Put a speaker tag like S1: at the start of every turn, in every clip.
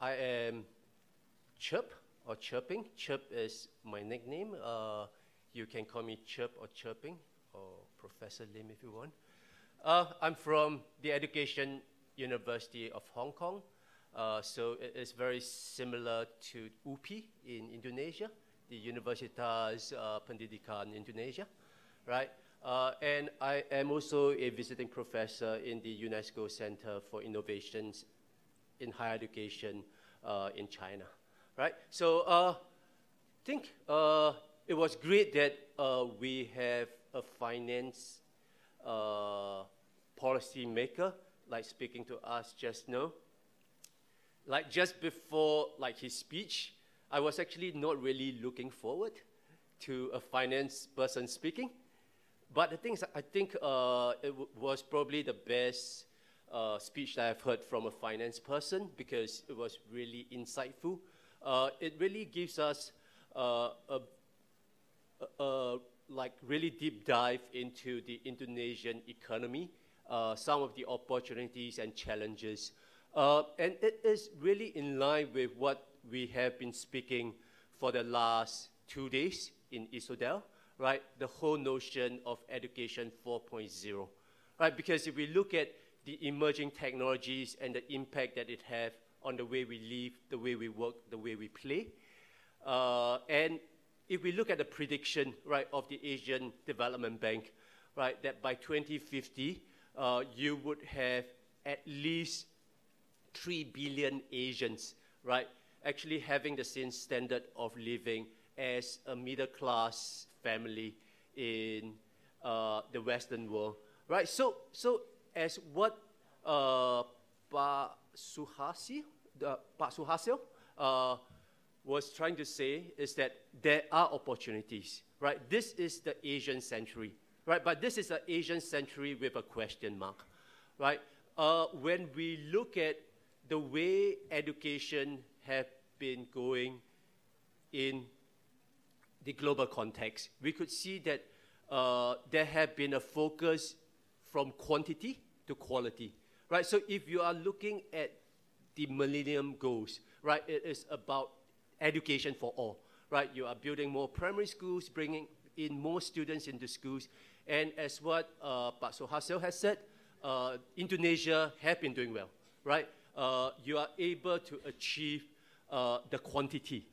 S1: I am Chirp or Chirping. Chirp is my nickname. You can call me Chirp or Chirping or Professor Lim if you want. I'm from the Education University of Hong Kong. So it is very similar to UPI in Indonesia, the Universitas Pendidikan Indonesia, right? And I am also a visiting professor in the UNESCO Center for Innovations in Higher Education in China, right? So I think it was great that we have a finance policy maker like speaking to us just now. Like just before his speech, I was actually not really looking forward to a finance person speaking. But the thing is, I think it was probably the best speech that I've heard from a finance person because it was really insightful. It really gives us like really deep dive into the Indonesian economy, some of the opportunities and challenges. And it is really in line with what we have been speaking for the last 2 days in ISODEL, right? The whole notion of education 4.0, right? Because if we look at the emerging technologies and the impact that it has on the way we live, the way we work, the way we play, and if we look at the prediction, right, of the Asian Development Bank, right, that by 2050, you would have at least 3 billion Asians, right, actually having the same standard of living as a middle-class family in the Western world, right? So as what Pak Suhasil was trying to say is that there are opportunities, right? This is the Asian century, right? But this is an Asian century with a question mark, right? When we look at the way education have been going in the global context, we could see that there have been a focus from quantity to quality, right? So if you are looking at the Millennium Goals, right, it is about education for all, right? You are building more primary schools, bringing in more students into schools, and as what Pak Suhasil has said, Indonesia have been doing well, right? You are able to achieve the quantity,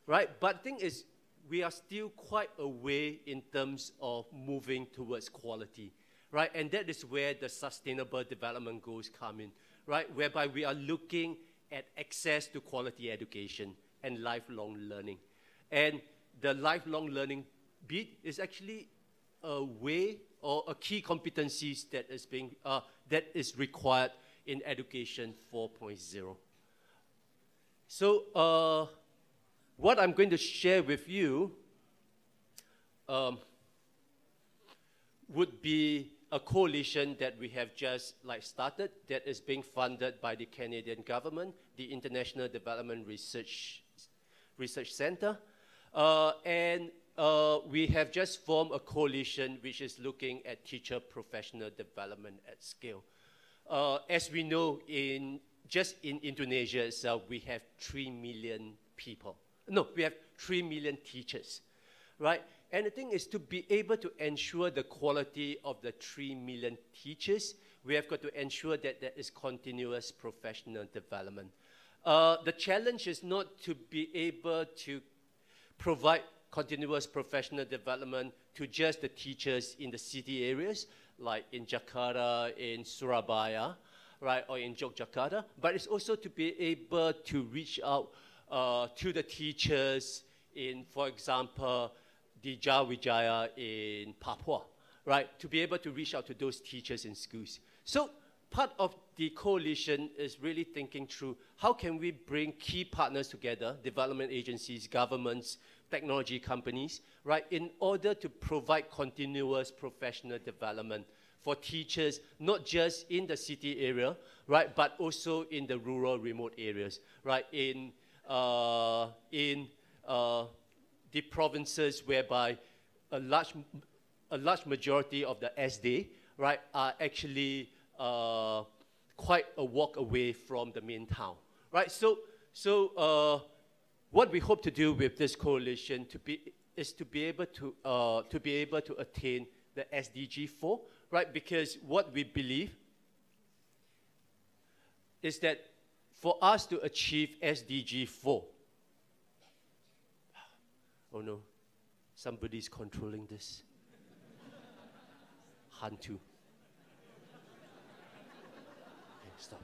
S1: right? But the thing is, we are still quite a way in terms of moving towards quality, right? And that is where the Sustainable Development Goals come in, right? Whereby we are looking at access to quality education and lifelong learning. And the lifelong learning bit is actually a way or a key competencies that is being that is required in education 4.0. So what I'm going to share with you would be a coalition that we have just started that is being funded by the Canadian government, the International Development Research Center, and we have just formed a coalition which is looking at teacher professional development at scale. As we know, just in Indonesia itself, we have 3 million people. No, we have 3 million teachers, right? And the thing is, to be able to ensure the quality of the 3 million teachers, we have got to ensure that there is continuous professional development. The challenge is not to be able to provide continuous professional development to just the teachers in the city areas, like in Jakarta, in Surabaya, right, or in Yogyakarta, but it's also to be able to reach out to the teachers in, for example, the Jawijaya in Papua, right, to be able to reach out to those teachers in schools. So part of the coalition is really thinking through how can we bring key partners together, development agencies, governments, technology companies, right, in order to provide continuous professional development for teachers, not just in the city area, right, but also in the rural, remote areas, right, in the provinces whereby a large majority of the SDA, right, are actually quite a walk away from the main town, right? So So what we hope to do with this coalition is to be able to attain the SDG 4, right? Because what we believe is that for us to achieve SDG 4, oh no, somebody's controlling this. Hantu. Okay, stop.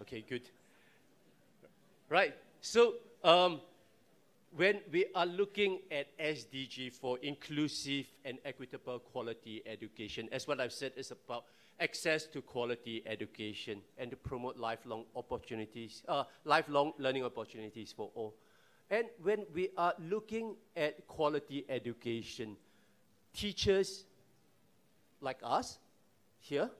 S1: Okay, good. Right, so when we are looking at SDG 4, inclusive and equitable quality education, as what I've said, is about access to quality education and to promote lifelong opportunities, lifelong learning opportunities for all. And when we are looking at quality education, teachers like us here,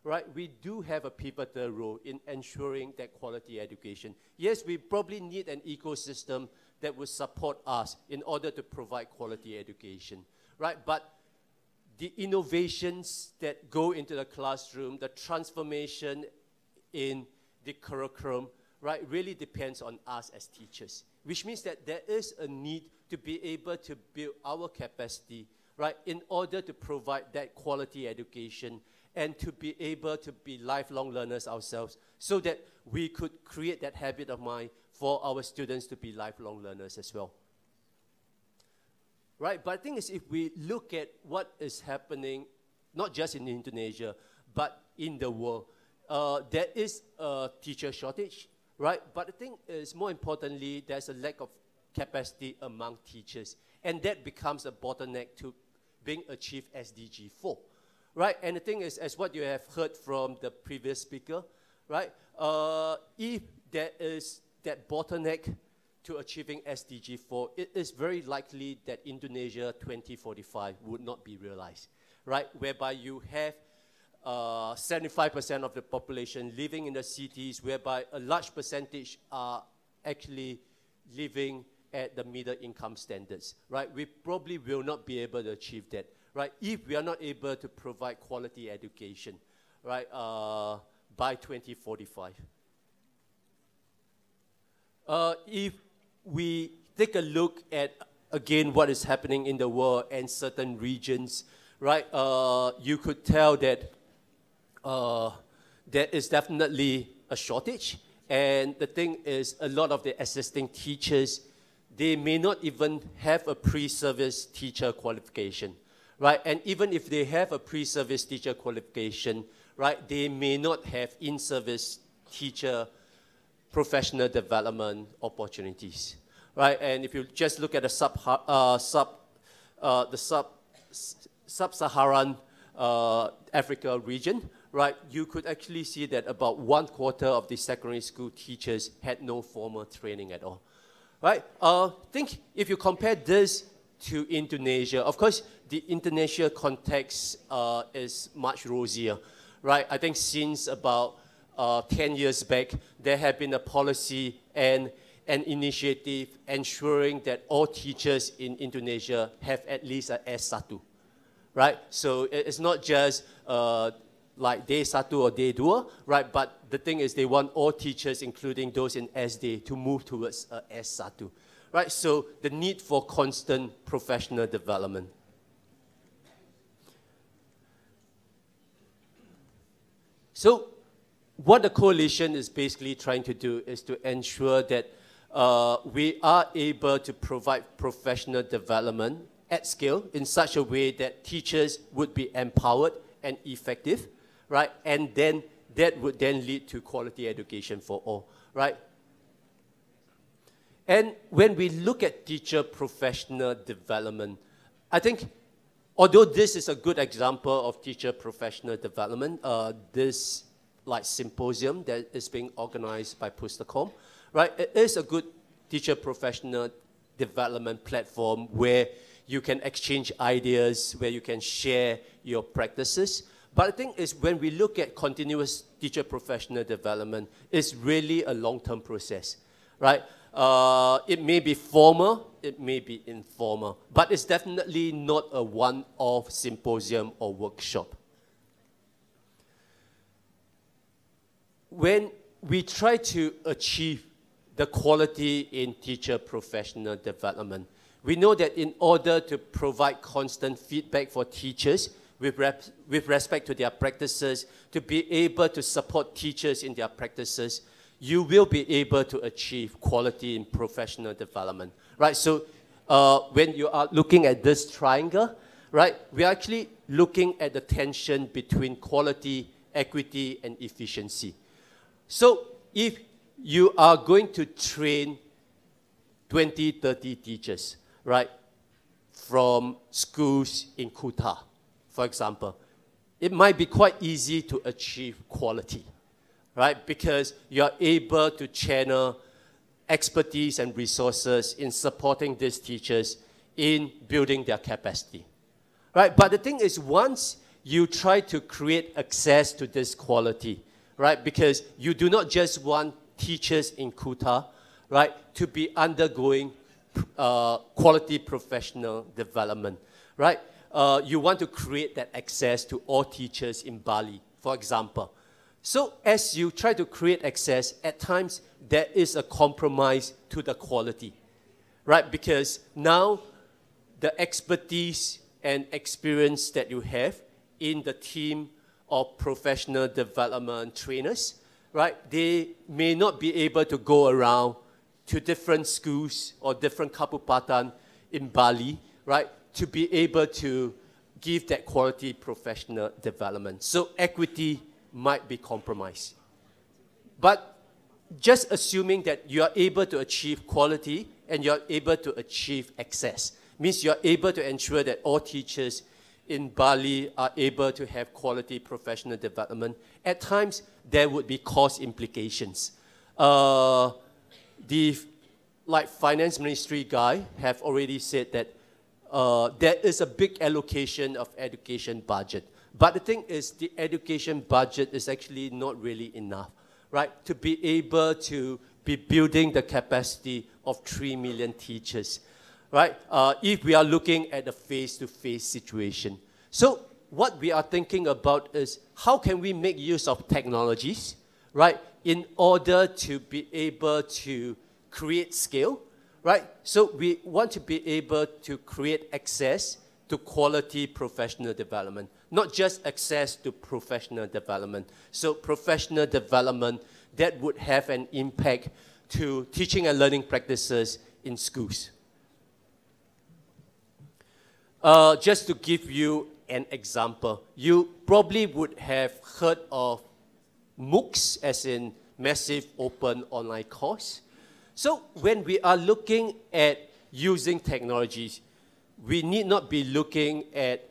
S1: right, we do have a pivotal role in ensuring that quality education. Yes, we probably need an ecosystem that will support us in order to provide quality education, right? But the innovations that go into the classroom, the transformation in the curriculum, right, really depends on us as teachers, which means that there is a need to be able to build our capacity, right, in order to provide that quality education and to be able to be lifelong learners ourselves so that we could create that habit of mind for our students to be lifelong learners as well. Right, but the thing is, if we look at what is happening, not just in Indonesia, but in the world, there is a teacher shortage, right? But the thing is, more importantly, there's a lack of capacity among teachers, and that becomes a bottleneck to being achieved SDG 4, right? And the thing is, as what you have heard from the previous speaker, right? If there is that bottleneck to achieving SDG 4, it is very likely that Indonesia 2045 would not be realized, right? Whereby you have 75% of the population living in the cities, whereby a large percentage are actually living at the middle income standards, right? We probably will not be able to achieve that, right? If we are not able to provide quality education, right, by 2045. If we take a look at, again, what is happening in the world and certain regions, right, you could tell that there is definitely a shortage. And the thing is, a lot of the assisting teachers, they may not even have a pre-service teacher qualification, right? And even if they have a pre-service teacher qualification, right, they may not have in-service teacher professional development opportunities, right? And if you just look at the sub-Saharan Africa region, right, you could actually see that about 1/4 of the secondary school teachers had no formal training at all, right? Think if you compare this to Indonesia, of course, the Indonesia context is much rosier, right? I think since about 10 years back, there have been a policy and an initiative ensuring that all teachers in Indonesia have at least a S1, right? So it's not just like day 1 or day 2, right? But the thing is, they want all teachers, including those in SD, to move towards S1, right? So the need for constant professional development. So what the coalition is basically trying to do is to ensure that we are able to provide professional development at scale in such a way that teachers would be empowered and effective, right? And then that would then lead to quality education for all, right? And when we look at teacher professional development, I think although this is a good example of teacher professional development, this like symposium that is being organized by Pustakom, right? It is a good teacher professional development platform where you can exchange ideas, where you can share your practices. But the thing is, when we look at continuous teacher professional development, it's really a long-term process, right? It may be formal, it may be informal, but it's definitely not a one-off symposium or workshop. When we try to achieve the quality in teacher professional development. We know that in order to provide constant feedback for teachers with respect to their practices, to be able to support teachers in their practices, you will be able to achieve quality in professional development, right? So when you are looking at this triangle, right, we're actually looking at the tension between quality, equity, and efficiency. So if you are going to train 20, 30 teachers, right, from schools in Kuta, for example, it might be quite easy to achieve quality, right, because you're able to channel expertise and resources in supporting these teachers in building their capacity, right? But the thing is, once you try to create access to this quality, right, because you do not just want teachers in Kuta, right, to be undergoing quality professional development, right? You want to create that access to all teachers in Bali, for example. So as you try to create access, at times there is a compromise to the quality, right? Because now the expertise and experience that you have in the team of professional development trainers, right? They may not be able to go around to different schools or different kapupatan in Bali, right? To be able to give that quality professional development. So equity might be compromised. But just assuming that you are able to achieve quality and you are able to achieve access, means you are able to ensure that all teachers in Bali are able to have quality professional development. At times, there would be cost implications. The finance ministry guy have already said that there is a big allocation of education budget. But the thing is, the education budget is actually not really enough, right, to be able to be building the capacity of 3 million teachers, right, if we are looking at a face-to-face situation. So what we are thinking about is how can we make use of technologies, right, in order to be able to create scale, right? So we want to be able to create access to quality professional development, not just access to professional development. So professional development that would have an impact to teaching and learning practices in schools. Just to give you an example, you probably would have heard of MOOCs, as in Massive Open Online Course. So when we are looking at using technologies, we need not be looking at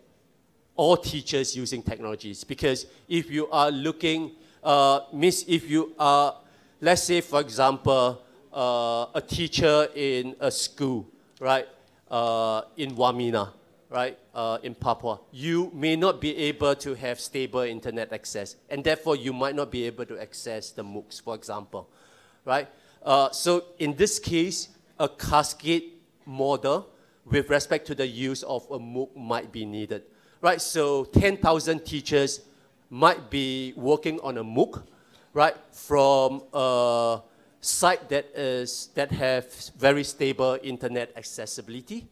S1: all teachers using technologies, because if you are looking, if you are, let's say, for example, a teacher in a school, right, in Wamena, right, in Papua, you may not be able to have stable internet access, and therefore you might not be able to access the MOOCs, for example, right? So in this case, a cascade model with respect to the use of a MOOC might be needed, right? So 10,000 teachers might be working on a MOOC, right, from a site that have very stable internet accessibility,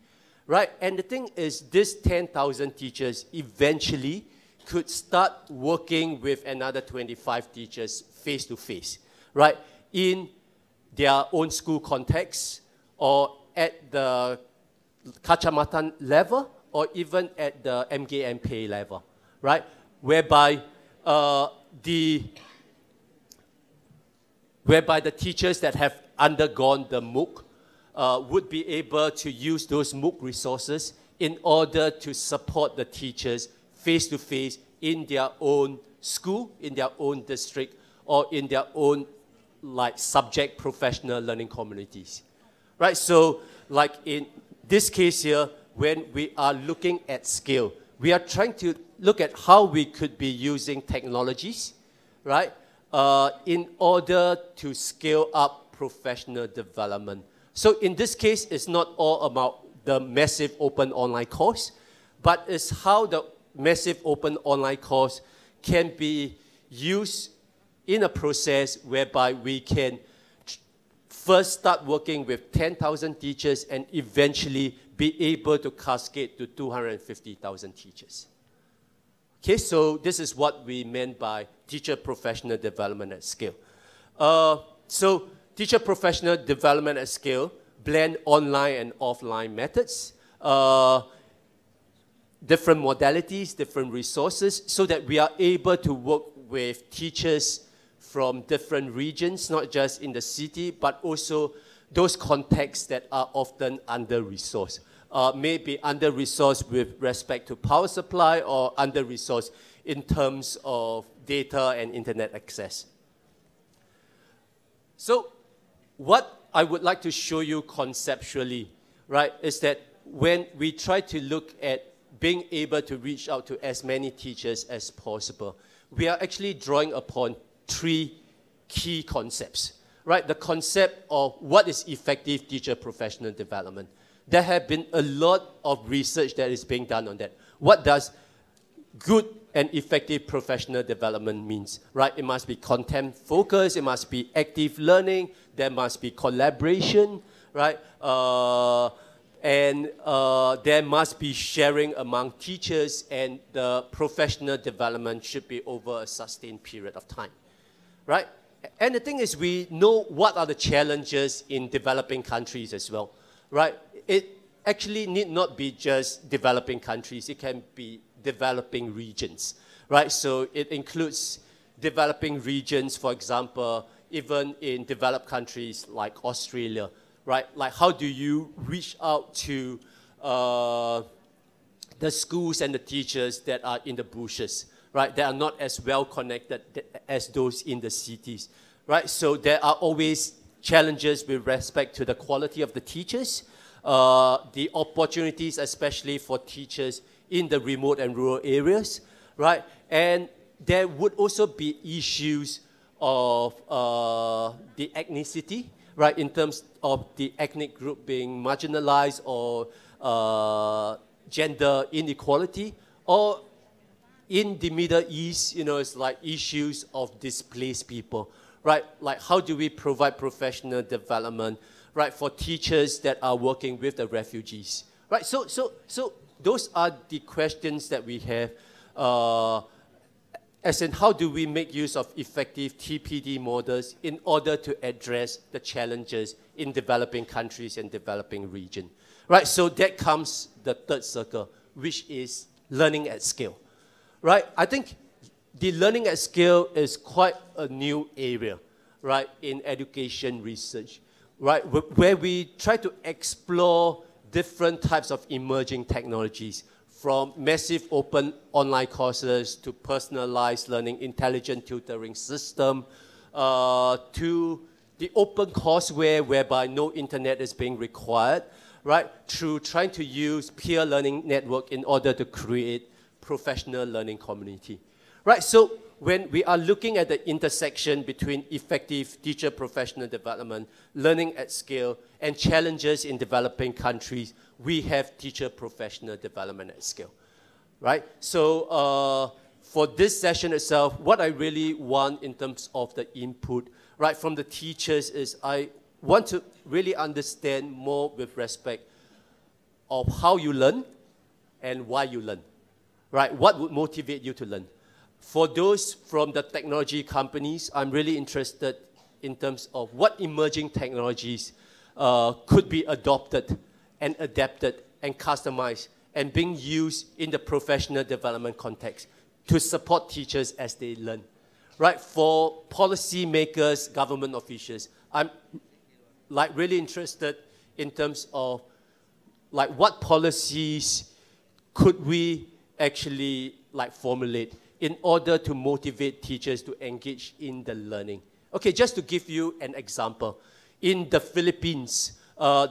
S1: right? And the thing is, these 10,000 teachers eventually could start working with another 25 teachers face-to-face, right, in their own school context or at the kacamatan level or even at the MGMP level, right? Whereby the teachers that have undergone the MOOC would be able to use those MOOC resources in order to support the teachers face-to-face in their own school, in their own district, or in their own subject professional learning communities, right? So like in this case here, when we are looking at scale, we are trying to look at how we could be using technologies, right, in order to scale up professional development. So in this case, it's not all about the massive open online course, but it's how the massive open online course can be used in a process whereby we can first start working with 10,000 teachers and eventually be able to cascade to 250,000 teachers. Okay, so this is what we meant by teacher professional development at scale. So teacher professional development at scale blend online and offline methods, different modalities, different resources, so that we are able to work with teachers from different regions, not just in the city, but also those contexts that are often under-resourced. Maybe under-resourced with respect to power supply or under-resourced in terms of data and internet access. So what I would like to show you conceptually, right, is that when we try to look at being able to reach out to as many teachers as possible, we are actually drawing upon three key concepts, right? The concept of what is effective teacher professional development. There have been a lot of research that is being done on that. What does good and effective professional development means, right? It must be content focused, it must be active learning, there must be collaboration, right? There must be sharing among teachers, and the professional development should be over a sustained period of time, right? And the thing is, we know what are the challenges in developing countries as well, right? It actually need not be just developing countries, it can be developing regions, right? So it includes developing regions, for example, even in developed countries like Australia, right? Like, how do you reach out to the schools and the teachers that are in the bushes, right? They are not as well connected as those in the cities, right? So there are always challenges with respect to the quality of the teachers, the opportunities, especially for teachers in the remote and rural areas, right? And there would also be issues of the ethnicity, right, in terms of the ethnic group being marginalized, or gender inequality, or in the Middle East, you know, it's like issues of displaced people, right? Like, how do we provide professional development, right, for teachers that are working with the refugees, right? So those are the questions that we have, as in how do we make use of effective TPD models in order to address the challenges in developing countries and developing regions, right? So that comes the third circle, which is learning at scale, right? I think the learning at scale is quite a new area, right, in education research, right, where we try to explore different types of emerging technologies, from massive open online courses to personalized learning, intelligent tutoring system, to the open courseware whereby no internet is being required, right, through trying to use peer learning network in order to create professional learning community, right? So when we are looking at the intersection between effective teacher professional development, learning at scale, and challenges in developing countries, we have teacher professional development at scale, right? So for this session itself, what I really want in terms of the input, right, from the teachers is I want to really understand more with respect of how you learn and why you learn, right? What would motivate you to learn? For those from the technology companies, I'm really interested in terms of what emerging technologies could be adopted and adapted and customized and being used in the professional development context to support teachers as they learn, right? For policy makers, government officials, I'm like really interested in terms of like what policies could we actually like formulate in order to motivate teachers to engage in the learning. Okay, just to give you an example, in the Philippines,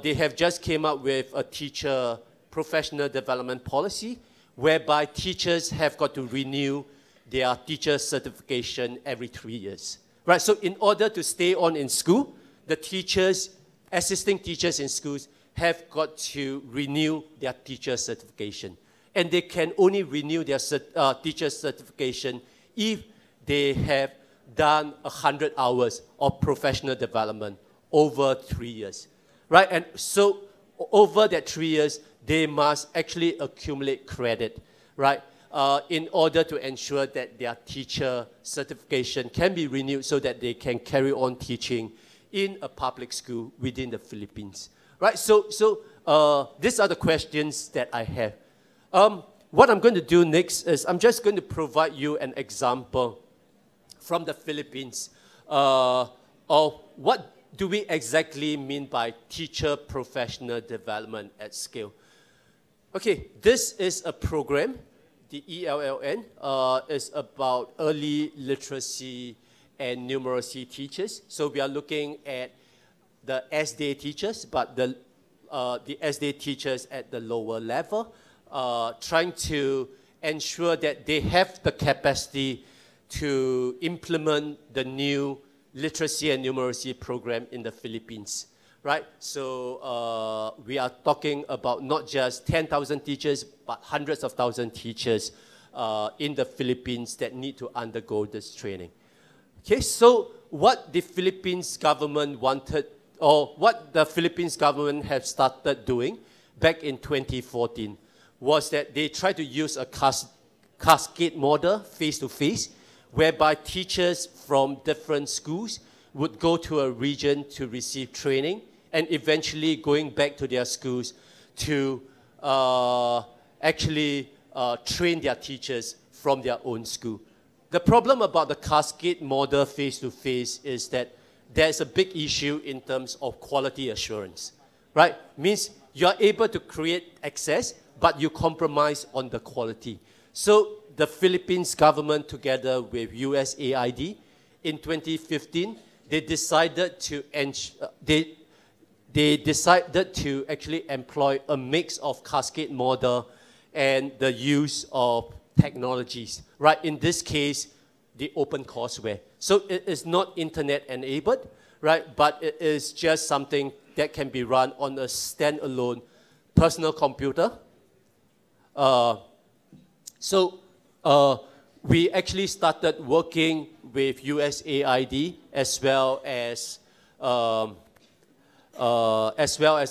S1: they have just came up with a teacher professional development policy whereby teachers have got to renew their teacher certification every 3 years, right? So in order to stay on in school, the teachers, assisting teachers in schools have got to renew their teacher certification. And they can only renew their teacher certification if they have done 100 hours of professional development over 3 years, right? And so over that 3 years, they must actually accumulate credit, right? In order to ensure that their teacher certification can be renewed so that they can carry on teaching in a public school within the Philippines, right? So these are the questions that I have. What I'm going to do next is I'm just going to provide you an example from the Philippines of what do we exactly mean by teacher professional development at scale. Okay, this is a program, the ELLN, is about early literacy and numeracy teachers. So we are looking at the SDA teachers, but the SDA teachers at the lower level, trying to ensure that they have the capacity to implement the new literacy and numeracy program in the Philippines, right? So we are talking about not just 10,000 teachers, but hundreds of thousands teachers in the Philippines that need to undergo this training. Okay, so what the Philippines government wanted, or what the Philippines government have started doing back in 2014 was that they tried to use a cascade model face-to-face, whereby teachers from different schools would go to a region to receive training and eventually going back to their schools to actually train their teachers from their own school. The problem about the cascade model face-to-face is that there's a big issue in terms of quality assurance, right? Means you're able to create access, but you compromise on the quality. So the Philippines government, together with USAID, in 2015, they decided to actually employ a mix of cascade model and the use of technologies, right? In this case, the open courseware. So it is not internet enabled, right? But it is just something that can be run on a standalone personal computer. We actually started working with USAID as well as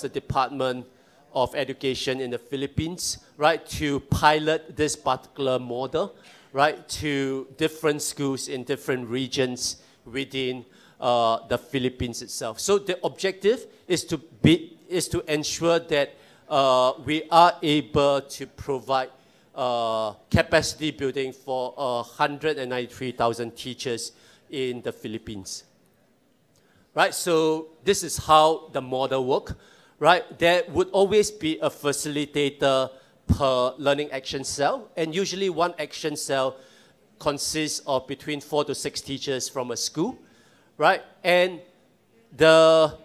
S1: the Department of Education in the Philippines, right, to pilot this particular model, right, to different schools in different regions within the Philippines itself. So the objective is to ensure that we are able to provide capacity building for 193,000 teachers in the Philippines. Right, so this is how the model works. Right, there would always be a facilitator per learning action cell, and usually one action cell consists of between 4 to 6 teachers from a school, right? And the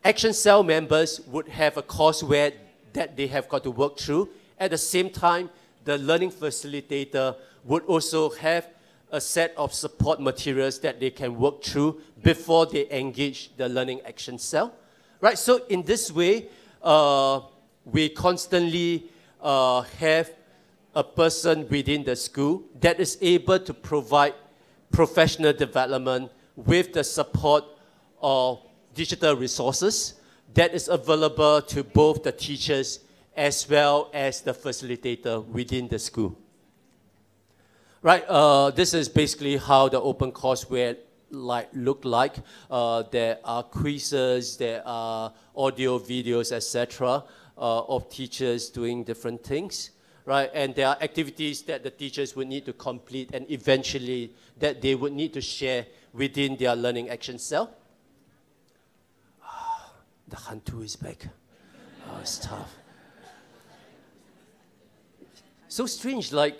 S1: action cell members would have a courseware that they have got to work through. At the same time, the learning facilitator would also have a set of support materials that they can work through before they engage the learning action cell. Right, so in this way, we constantly have a person within the school that is able to provide professional development with the support of digital resources that is available to both the teachers as well as the facilitator within the school. Right, this is basically how the open courseware look like. There are quizzes, there are audio videos, etc. Of teachers doing different things, right? And there are activities that the teachers would need to complete and eventually that they would need to share within their learning action cell. The hantu is back. Oh, it's tough. So strange, like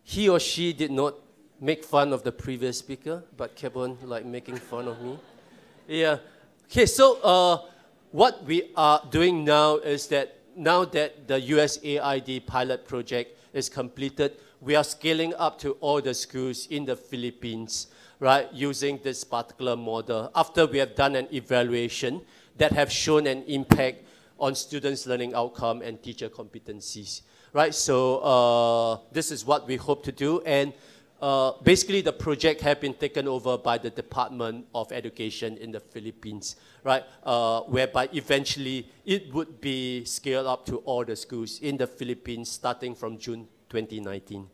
S1: he or she did not make fun of the previous speaker, but kept on like making fun of me. Yeah. Okay, so what we are doing now is that now that the USAID pilot project is completed, we are scaling up to all the schools in the Philippines, right, using this particular model after we have done an evaluation that have shown an impact on students' learning outcome and teacher competencies, right? So this is what we hope to do. And basically the project had been taken over by the Department of Education in the Philippines, right? Whereby eventually it would be scaled up to all the schools in the Philippines starting from June 2019,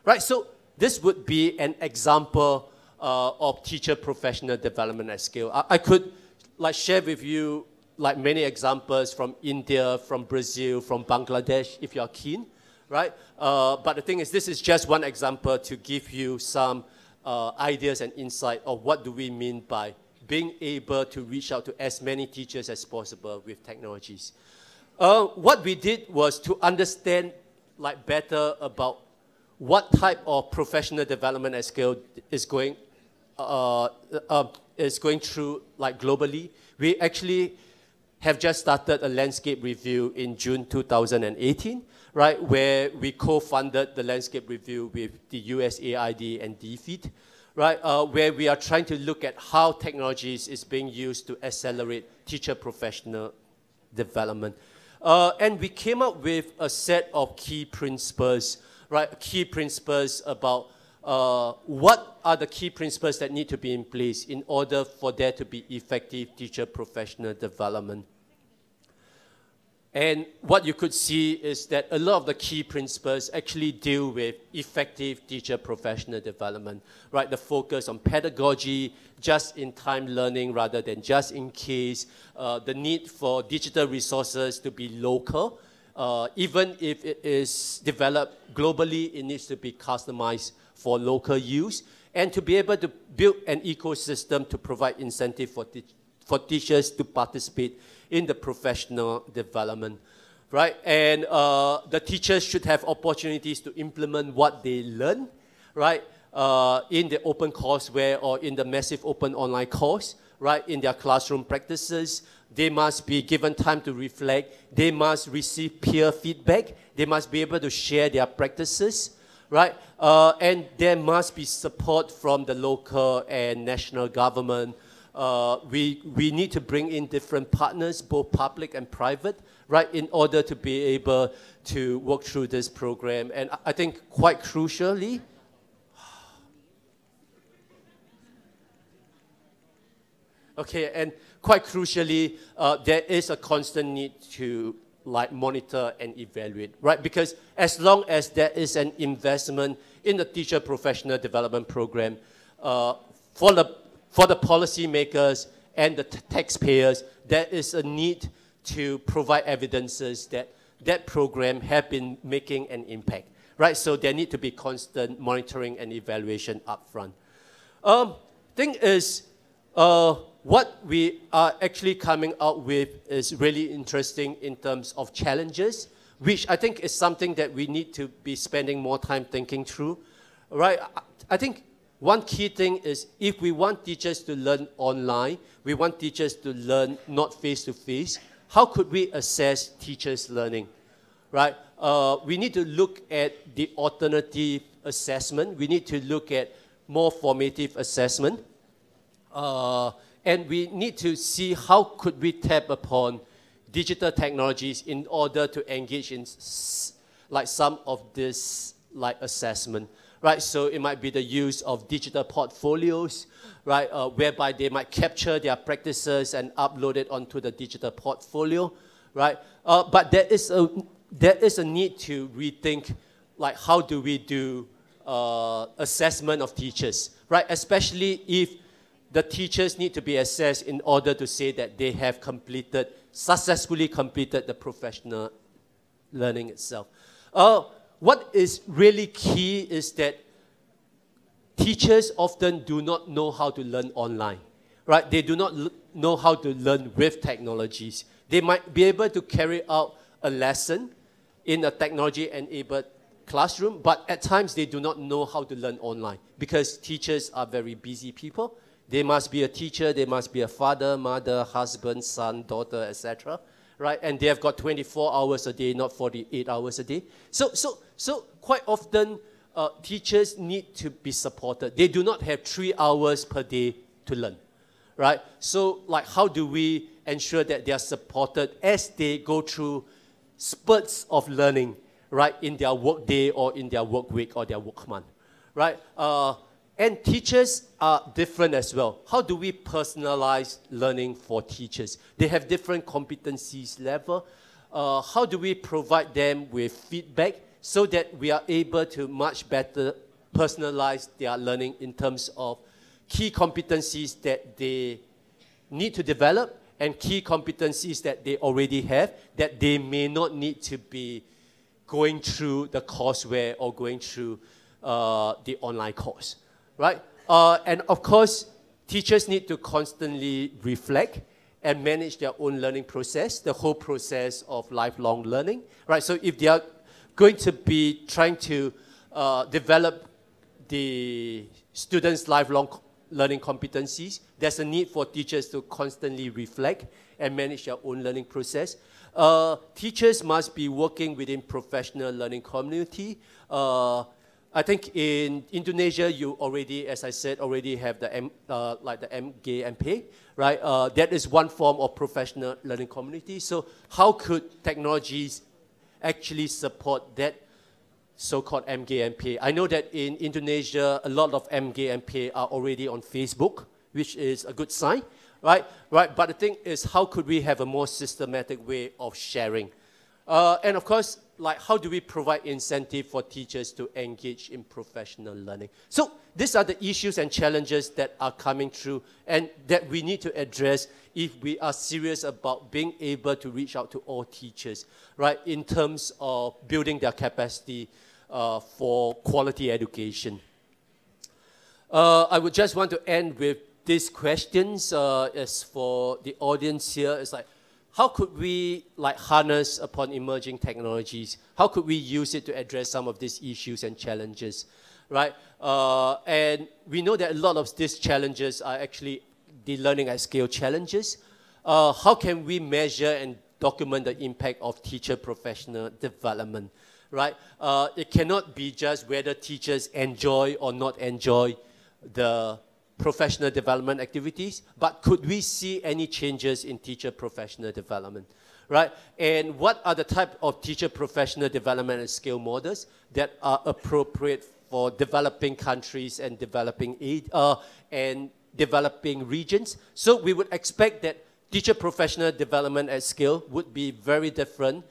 S1: right? So this would be an example of teacher professional development at scale. I could like share with you like many examples from India, from Brazil, from Bangladesh, if you're keen, right? But the thing is, this is just one example to give you some ideas and insight of what do we mean by being able to reach out to as many teachers as possible with technologies. What we did was to understand like better about what type of professional development at scale is going through like globally. We actually have just started a landscape review in June 2018, right, where we co-funded the landscape review with the USAID and DFID, right, where we are trying to look at how technologies is being used to accelerate teacher professional development. And we came up with a set of key principles, right, key principles about what are the key principles that need to be in place in order for there to be effective teacher professional development. And what you could see is that a lot of the key principles actually deal with effective teacher professional development, right? The focus on pedagogy, just-in-time learning rather than just in case, the need for digital resources to be local. Even if it is developed globally, it needs to be customized for local use, and to be able to build an ecosystem to provide incentive for teachers to participate in the professional development, right? And the teachers should have opportunities to implement what they learn, right? In the open courseware or in the massive open online course, right? In their classroom practices, they must be given time to reflect. They must receive peer feedback. They must be able to share their practices, right? And there must be support from the local and national government. We need to bring in different partners, both public and private, right, in order to be able to work through this program. And I think quite crucially, okay, and quite crucially, there is a constant need to like monitor and evaluate, right? Because as long as there is an investment in the teacher professional development program, for the policymakers and the taxpayers, there is a need to provide evidences that that program have been making an impact, right? So there need to be constant monitoring and evaluation upfront. Thing is, what we are actually coming out with is really interesting in terms of challenges, which I think is something that we need to be spending more time thinking through, right? I think one key thing is if we want teachers to learn online, we want teachers to learn not face-to-face, how could we assess teachers' learning, right? We need to look at the alternative assessment. We need to look at more formative assessment. And we need to see how could we tap upon digital technologies in order to engage in like some of this like assessment, right? So it might be the use of digital portfolios, right? Whereby they might capture their practices and upload it onto the digital portfolio, right? But there is a need to rethink like how do we do assessment of teachers, right? Especially if the teachers need to be assessed in order to say that they have successfully completed the professional learning itself. What is really key is that teachers often do not know how to learn online, right? They do not know how to learn with technologies. They might be able to carry out a lesson in a technology-enabled classroom, but at times they do not know how to learn online because teachers are very busy people. They must be a teacher, they must be a father, mother, husband, son, daughter, etc., right? And they have got 24 hours a day, not 48 hours a day. So quite often, teachers need to be supported. They do not have 3 hours per day to learn, right? So like how do we ensure that they are supported as they go through spurts of learning, right, in their work day or in their work week or their work month, right? And teachers are different as well. How do we personalize learning for teachers? They have different competencies level. How do we provide them with feedback so that we are able to much better personalize their learning in terms of key competencies that they need to develop and key competencies that they already have that they may not need to be going through the courseware or going through the online course, right? And of course, teachers need to constantly reflect and manage their own learning process, the whole process of lifelong learning, right? So if they are going to be trying to develop the students' lifelong learning competencies, there's a need for teachers to constantly reflect and manage their own learning process. Teachers must be working within professional learning community. I think in Indonesia, you already, as I said, already have the like the MGMP, right? That is one form of professional learning community. So how could technologies actually support that so-called MGMP? I know that in Indonesia, a lot of MGMP are already on Facebook, which is a good sign, right? Right. But the thing is, how could we have a more systematic way of sharing? And of course, like how do we provide incentive for teachers to engage in professional learning? So these are the issues and challenges that are coming through and that we need to address if we are serious about being able to reach out to all teachers, right, in terms of building their capacity for quality education. I would just want to end with these questions as for the audience here. It's like, how could we like harness upon emerging technologies? How could we use it to address some of these issues and challenges, right? And we know that a lot of these challenges are actually the learning at scale challenges. How can we measure and document the impact of teacher professional development, right? It cannot be just whether teachers enjoy or not enjoy the professional development activities, but could we see any changes in teacher professional development, right? And what are the type of teacher professional development and skill models that are appropriate for developing countries and developing regions? So we would expect that teacher professional development at scale would be very different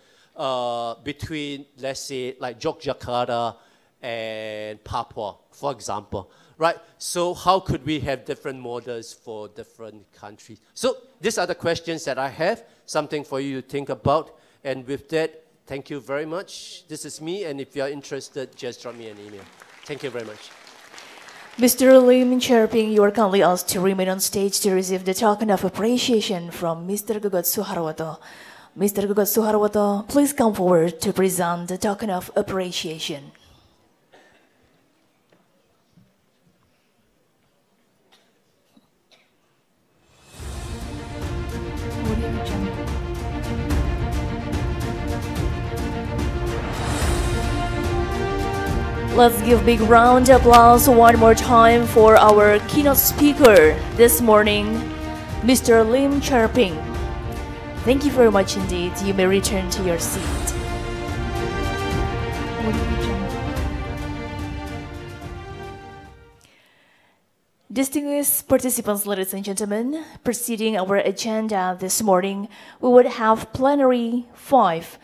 S1: between, let's say, like Yogyakarta and Papua, for example. Right, so how could we have different models for different countries? So these are the questions that I have, something for you to think about. And with that, thank you very much. This is me, and if you are interested, just drop me an email. Thank you very much.
S2: Mr. Lim Cher, you are kindly asked to remain on stage to receive the token of appreciation from Mr. Gugat Suharwato. Mr. Gugat Suharwato, please come forward to present the token of appreciation. Let's give big round of applause one more time for our keynote speaker this morning, Mr. Lim Cher. Thank you very much indeed. You may return to your seat. Distinguished participants, ladies and gentlemen, preceding our agenda this morning, we would have plenary 5